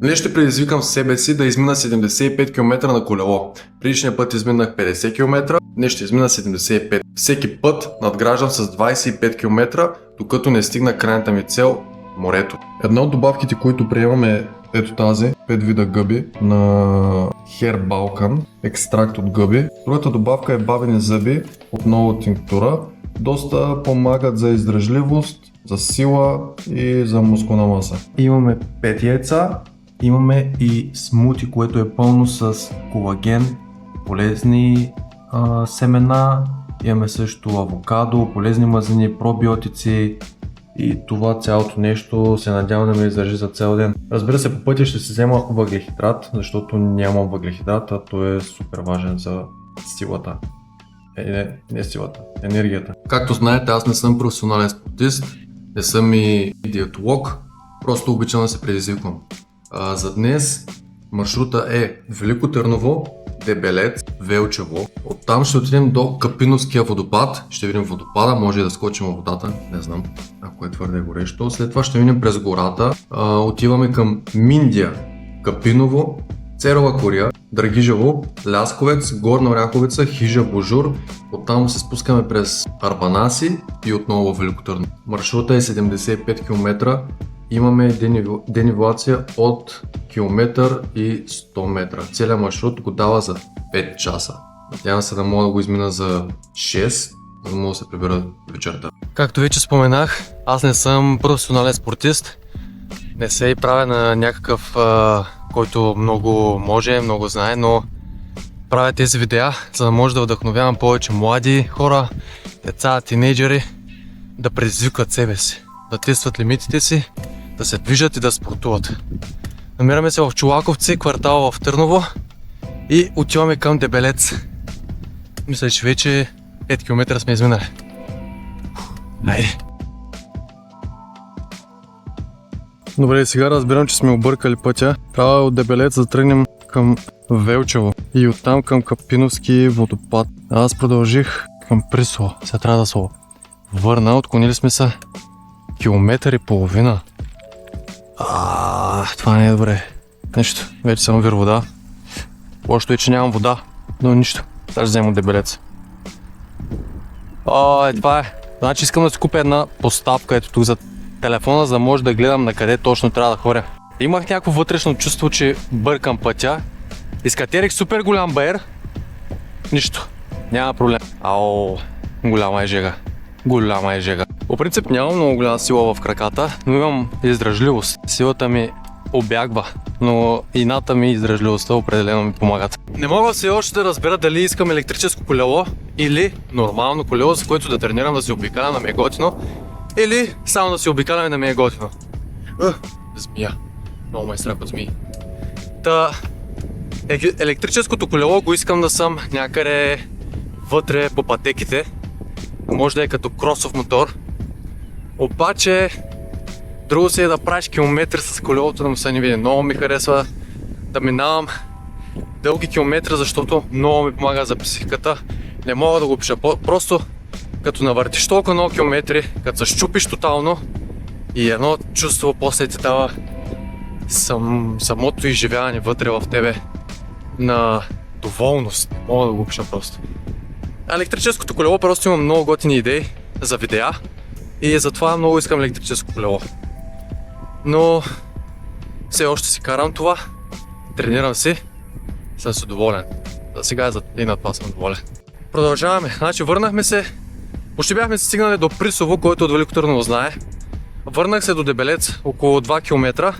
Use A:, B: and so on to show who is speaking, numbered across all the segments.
A: Днес ще предизвикам себе си да измина 75 км на колело. Предишния път изминах 50 км, днес ще измина 75. Всеки път надграждам с 25 км, докато не стигна крайната ми цел – морето. Една от добавките, които приемам е ето тази, 5 вида гъби на Hair Balkan, екстракт от гъби. Другата добавка е бабени зъби, отново тинктура. Доста помагат за издръжливост, за сила и за мускулна маса. Имаме 5 яйца. Имаме и смути, което е пълно с колаген, полезни семена. Имаме също авокадо, полезни мазнини, пробиотици и това цялото нещо се надявам да ме издържи за цял ден. Разбира се, по пътя ще си взема въглехидрат, защото нямам въглехидрат, а той е супер важен за силата. Не силата, енергията. Както знаете, аз не съм професионален спортист, не съм и диетолог, просто обичам да се предизвиквам. За днес маршрута е Велико Търново, Дебелец, Велчево. Оттам ще отидем до Капиновския водопад. Ще видим водопада, може и да скочим във водата, не знам, ако е твърде горещо. След това ще минем през гората. Отиваме към Миндия, Капиново, Церова кория, Драгижево, Лясковец, Горна Оряховица, Хижа, Божур. Оттам се спускаме през Арбанаси и отново в Велико Търново. Маршрута е 75 км. Имаме денивелация от километър и 100 метра. Целият маршрут го дава за 5 часа. Надявам се да мога да го измина за 6, за да мога да се прибера вечерта. Както вече споменах, аз не съм професионален спортист. Не се и правя на някакъв, който много може, много знае, но правя тези видеа, за да може да вдъхновявам повече млади хора, деца, тинейджери да предизвикват себе си, да тестват лимитите си, да се движат и да спортуват. Намираме се в Чолаковци, квартал в Търново и отиваме към Дебелец. Мисля, че вече 5 км сме изминали. Хайде! Добре, сега разбирам, че сме объркали пътя. Трябва от Дебелец да тръгнем към Велчево и оттам към Капиновски водопад. Аз продължих към Присола. Сега трябва да се върна, отклонили сме се километър и половина. Това не е добре. Нищо, вече съм вир вода. Лошото е, че нямам вода, но нищо. Сега ще взема Дебелец. Това е. Значи искам да си купя една поставка ето тук за телефона, за да може да гледам на къде точно трябва да ходя. Имах някакво вътрешно чувство, че бъркам пътя. Изкатерих супер голям баер. Нищо, няма проблем. Голяма е жега. Голяма е жега. По принцип нямам много голяма сила в краката, но имам издръжливост. Силата ми обягва, но ината ми и издръжливостта определено ми помагат. Не мога все още да разбера дали искам електрическо колело или нормално колело, с което да тренирам, да се обикалям, да ми е готино, или само да се обикалям и да ми е готино. Змия. Много ме е страх от змии. Електрическото колело го искам да съм някъде вътре по пътеките. Може да е като кросов мотор. Обаче друго си е да правиш километри с колелото, да му се не види. Много ми харесва да минавам дълги километри, защото много ми помага за психиката. Не мога да го пиша. Просто като навъртиш толкова много километри, като се щупиш тотално и едно чувство после ти дава самото изживяване вътре в тебе на доволност. Мога да го пиша просто. Електрическото колело просто имам много готини идеи за видеа и затова много искам електрическо колело. Но все още си карам това, тренирам си, съм си доволен. За сега и на това съм доволен. Продължаваме, значи върнахме се, почти бяхме се стигнали до Присово, който от Велико Търново знае. Върнах се до Дебелец, около 2 км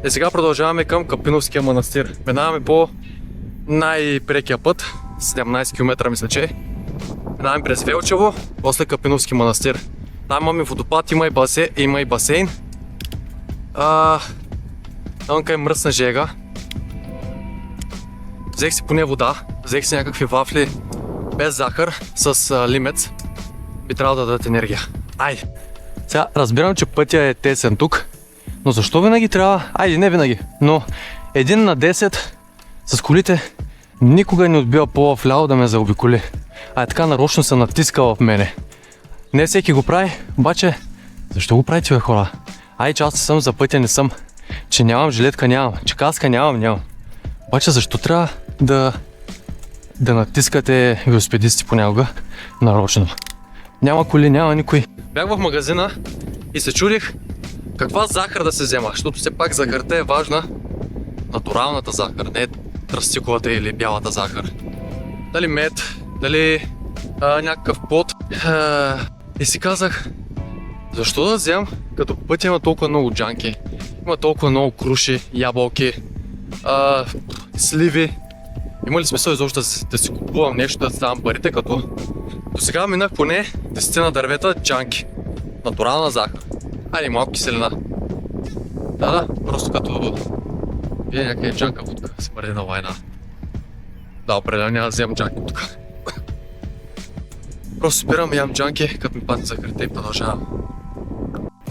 A: и сега продължаваме към Капиновския манастир. Минаваме по най-прекия път, 17 км мисля, че. Минаваме през Велчево, после Капиновски манастир. Там имаме водопад, има и басейн. Навънка е мръсна жега. Взех си поне вода, взех си някакви вафли без захар с лимец. Би трябвало да дадат енергия. Сега разбирам, че пътя е тесен тук, но защо винаги трябва... не винаги, но 1 на 10 с колите никога не отбива пола вляво да ме заобиколи. Така нарочно се натиска в мене. Не всеки го прави, обаче защо го правите, бе, хора? Че аз не съм за пътя, не съм.
B: че нямам жилетка, нямам, че каска нямам. Обаче защо трябва да натискате велосипедисти понякога нарочно? Няма коли, няма никой. Бях в магазина и се чудих каква захар да се взема, защото все пак захарта е важна. Натуралната захар, не тръстиковата или бялата захар. Дали мед, дали някакъв плод. И си казах, защо да вземам, като по пътя има толкова много джанки, има толкова много круши, ябълки, сливи. Има ли смисъл изобщо да си купувам нещо, да ставам парите, като до сега минах поне 10 на дървета джанки. Натурална захар. Айде, малко киселина. Да, просто като вие някакъв джанка водка, смърди на война. Да, определено няма да вземам джанки тук. Просто спирам, ям джанки, като ми падне захарта и продължавам.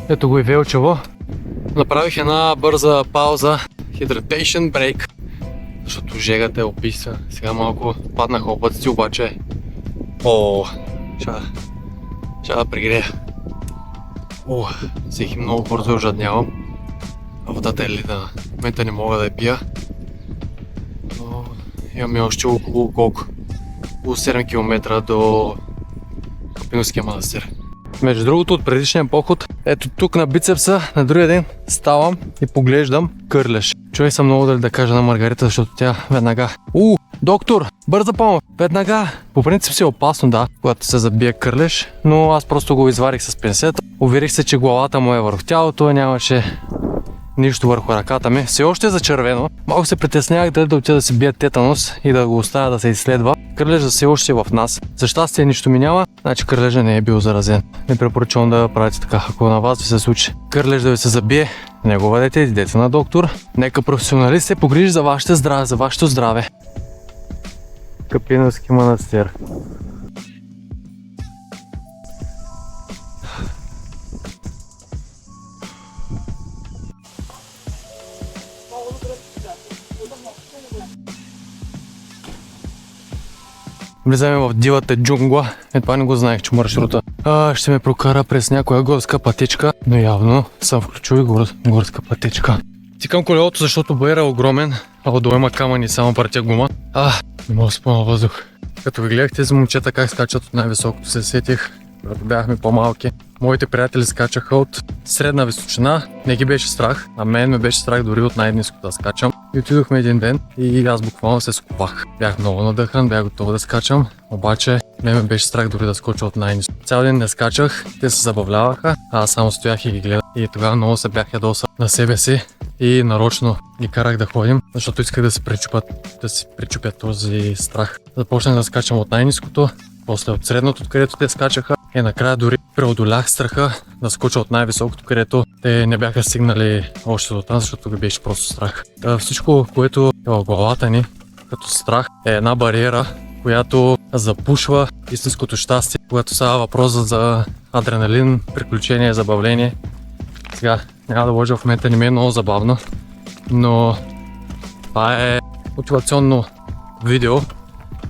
B: Ето го и Велчево. Направих една бърза пауза, hydration break, защото жегата е убийства. Сега малко паднаха облаци, обаче ще да пригрея. Всеки много бързо ожаднявам. А водата е ледена. В момента не мога да я пия. Но имаме още около 7 км до Капиновския манастир. Между другото, от предишния поход, ето тук на бицепса, на другия ден ставам и поглеждам кърлеж. Чуй съм много дали да кажа на Маргарита, защото тя веднага: доктор, бърза помощ, веднага! По принцип си е опасно, да, когато се забие кърлеж, но аз просто го изварих с пинцета. Уверих се, че главата му е върху тялото, нямаше нищо върху ръката ми. Все още е зачервено. Малко се притеснявах дали да отида да си бия тетанус и да го оставя да се изследва. Кърлежа все още е в нас. За щастие нищо ми няма, значи кърлежа не е бил заразен. Не препоръчвам да правите така. Ако на вас ви се случи кърлеж да ви се забие, не го бъдете, идете на доктор. Нека професионалист се погрижи за вашето здраве. Капиновски манастир. Влизаме в дивата джунгла. Това не го знаех, че маршрута ще ме прокара през някоя горска пътечка, но явно съм включил и горска пътечка. Тикам колелото, защото байер е огромен, а отдолу има камъни, само партия гума. Не мога да спомня въздух. Като ви гледах тези момчета как скачат от най-високото, се сетих, когато бяхме по-малки. Моите приятели скачаха от средна височина, не ги беше страх, а мен ме беше страх дори от най-ниско да скачам. И отидохме един ден и аз буквално се сковах. Бях много надъхан, бях готов да скачам, обаче ме беше страх дори да скоча от най-ниско. Цял ден не скачах, те се забавляваха, а аз само стоях и ги гледах. И тогава много се бях ядосал на себе си и нарочно ги карах да ходим, защото исках да си причупя този страх. Започнах да скачам от най-ниското, после от средното, където те скачаха, и накрая дори преодолях страха да скоча от най-високото, където те не бяха стигнали още до там, защото ги беше просто страх. Всичко, което е в главата ни като страх, е една бариера, която запушва истинското щастие, когато става въпрос за адреналин, приключение, забавление. Сега няма да лъжа, в момента не ми е много забавно, но това е мотивационно видео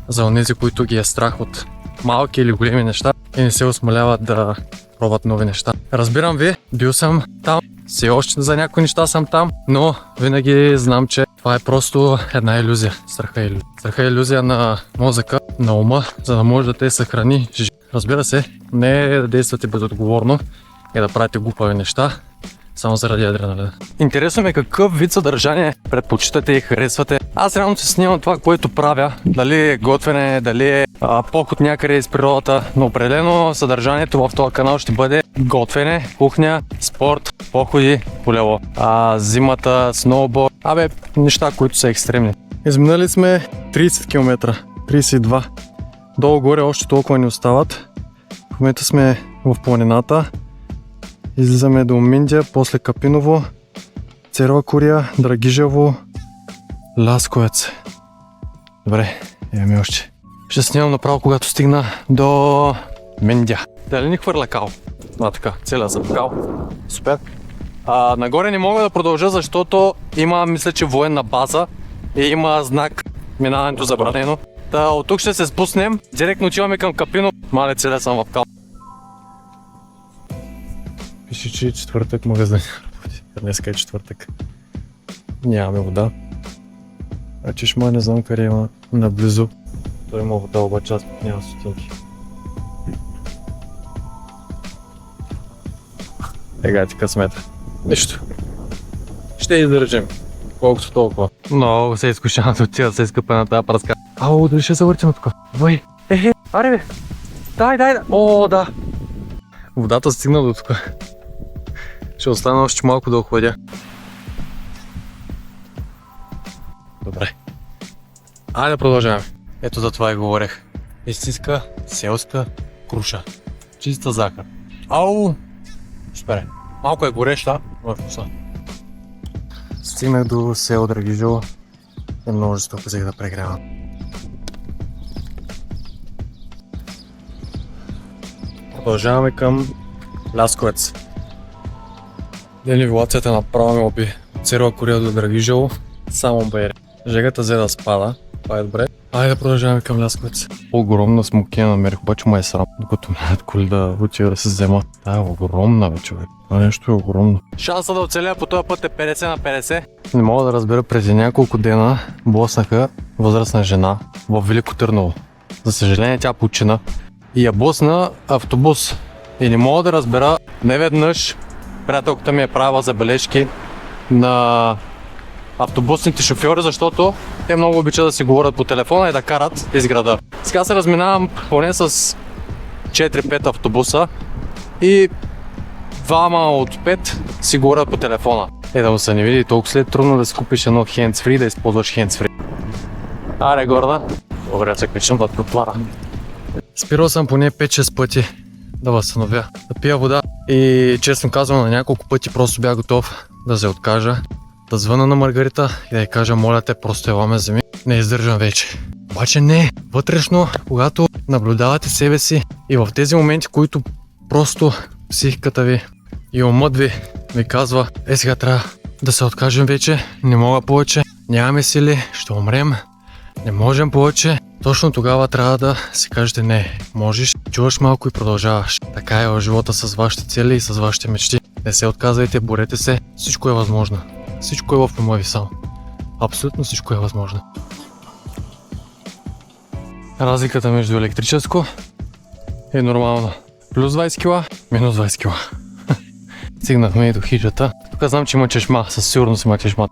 B: за онези, които ги е страх от малки или големи неща и не се осмеляват да пробват нови неща. Разбирам ви, бил съм там, все още за някои неща съм там, но винаги знам, че това е просто една илюзия. Страха е илюзия на мозъка, на ума, за да може да те съхрани. Разбира се, не да действате безотговорно и да правите глупави неща само заради адреналина. Интересно ми какъв вид съдържание предпочитате и харесвате. Аз реално се снимам това, което правя. Дали е готвене, дали е поход някъде из природата. Но определено съдържанието в този канал ще бъде готвене, кухня, спорт, походи, колело. Зимата, сноуборд. Неща, които са екстремни. Изминали сме 30 км, 32. Долу-горе още толкова ни остават. В момента сме в планината. Излизаме до Миндия, после Капиново, Церва Кория, Драгижево, Ласковец. Добре, имаме още. Ще снимам направо, когато стигна до Миндия. Дали ни хвърля кал? Така, целя за кал. Супер. Нагоре не мога да продължа, защото има, мисля, че военна база и има знак минаването забранено. От тук ще се спуснем, директно отиваме към Капино. Мале, целя съм в кал. Пише, че четвъртък магазин. Днеска е четвъртък. Нямаме вода. А чешма не знам къде има наблизо. Той има вода, обаче аз няма стотинки. Ега ти късмета. Нищо. Ще издържим. Колкото толкова. Много се изкушавам да отида да се изкъпа на тази праска. Ау, дали ще се въртим тук? Вай! Аре бе! Дай! О, да! Водата стигна до тук. Ще остана още малко да охладя. Добре. Айде да продължаваме. Ето за това и говорех. Истинска селска круша. Чиста захар. Ау! Супер. Малко е гореща, но е вкусна. Стигнах до село Драгижово и множество взех да прегрявам. Продължаваме към Лясковец. Денивелацията направо ми оби Церва Кория до Драгижово, само бейре. Жегата взе да спада, това е добре. Айде да продължаваме към Лясковец. Огромна смокина намерих, обаче му е срам, докато минат коли да отида да се взема. Тая е огромна бе, човек. Това нещо е огромно. Шанса да оцеля по този път е 50 на 50. Не мога да разбера, преди няколко дена блъснаха възрастна жена в Велико Търново. За съжаление тя почина и я блъсна автобус. И не мога да разбера, неведнъж приятелката ми е правила забележки на автобусните шофьори, защото те много обичат да си говорят по телефона и да карат из града. Сега се разминавам поне с 4-5 автобуса и 2 от 5 си говорят по телефона. Да му се не види толкова след трудно да си купиш едно hands-free, да използваш hands-free. Аре горда. Добре, се качвам да тротуара. Спирал съм поне 5-6 пъти да възстановя, да пия вода и честно казвам на няколко пъти просто бях готов да се откажа, да звъна на Маргарита и да й кажа, моля те, просто ела ме вземи, не издържам вече. Обаче не, вътрешно, когато наблюдавате себе си и в тези моменти, които просто психиката ви и умът ви казва, сега трябва да се откажем вече, не мога повече, нямаме сили, ще умрем, не можем повече. Точно тогава трябва да си кажете не, можеш, чуваш малко и продължаваш. Така е в живота с вашите цели и с вашите мечти. Не се отказвайте, борете се, всичко е възможно. Всичко е в ума ви само. Абсолютно всичко е възможно. Разликата между електрическо е нормално. Плюс 20 кила, минус 20 кила. Стигнахме и до хижата. Тук знам, че има чешма, със сигурност има чешма.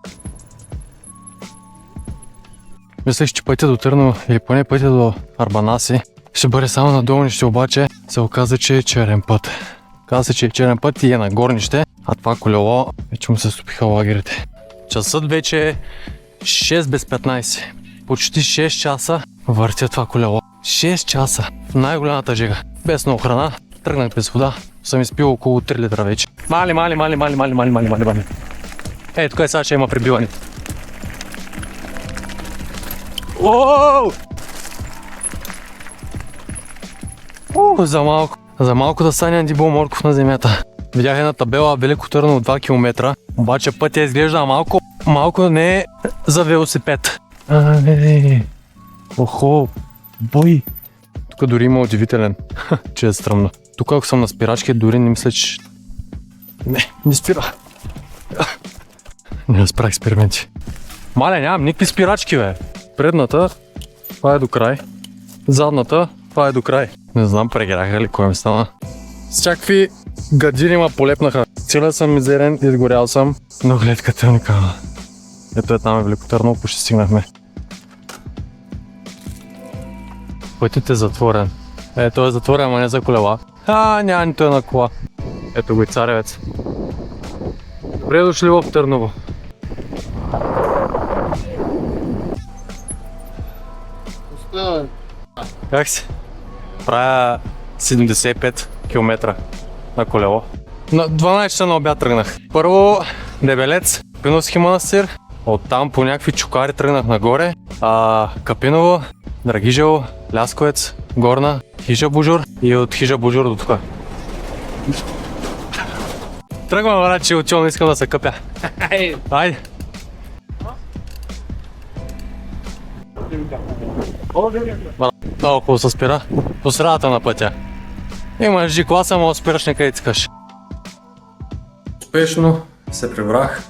B: Мислех, че пътя до Търново или поне пътя до Арбанаси ще бъде само на долнище, обаче се оказа, че е черен път. Каза се, че е черен път и е на горнище, а това колело вече му се стопиха лагерите. Часът вече е 6 без 15. Почти 6 часа въртя това колело. 6 часа в най-голямата жега. Без много храна, тръгнах без вода. Съм изпил около 3 литра вече. Мали. Ей, тук е сега ще има прибиване. Ооо! За малко да стане Андибол Морков на земята. Видях една табела Велико Търново 2 км, обаче пътя изглежда малко не е за велосипед. Охо, бой! Тук дори има удивителен, че е стръмно. Тук ако съм на спирачки, дори не мисля, че... Не спира. Не разправих експерименти. Маля, нямам никакви спирачки, бе. Предната, това е до край. Задната, това е до край. Не знам, прегряха ли, кой ми стана. С чакви гадини ма полепнаха. Целият съм мизерен, изгорял съм, но гледката ми кава. Ето е там е Велико Търново, почти стигнахме. Пътят е затворен. Той е затворен, ама не за колела. Няма нито една кола. Ето го и Царевец. Добре дошли в Търново. Как си? Правя 75 км на колело. На 12 часа на обяд тръгнах. Първо Дебелец, Капиновски манастир. Оттам по някакви чукари тръгнах нагоре. Капиново, Драгижево, Лясковец, Горна, Хижа Божур и от Хижа Божур до тук. Тръгвам, брат, че отивам, искам да се къпя. Айде! Много хубаво се спира по средата на пътя. Имаш G-класа, но спираш някъде искаш. Успешно се прибрах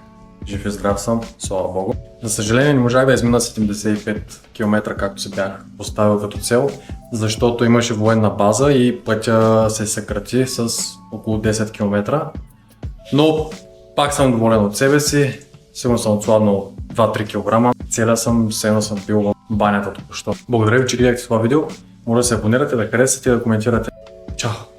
A: жив и здрав съм, слава богу. За съжаление не можах да измина 75 км, както се бях поставил като цел, защото имаше военна база и пътя се съкрати с около 10 км. Но пак съм доволен от себе си, сигурно съм отслабнал 2-3 кг. Целя съм, все съм бил в банята току-що. Благодаря ви, че гледахте това видео. Може да се абонирате, да харесате и да коментирате. Чао!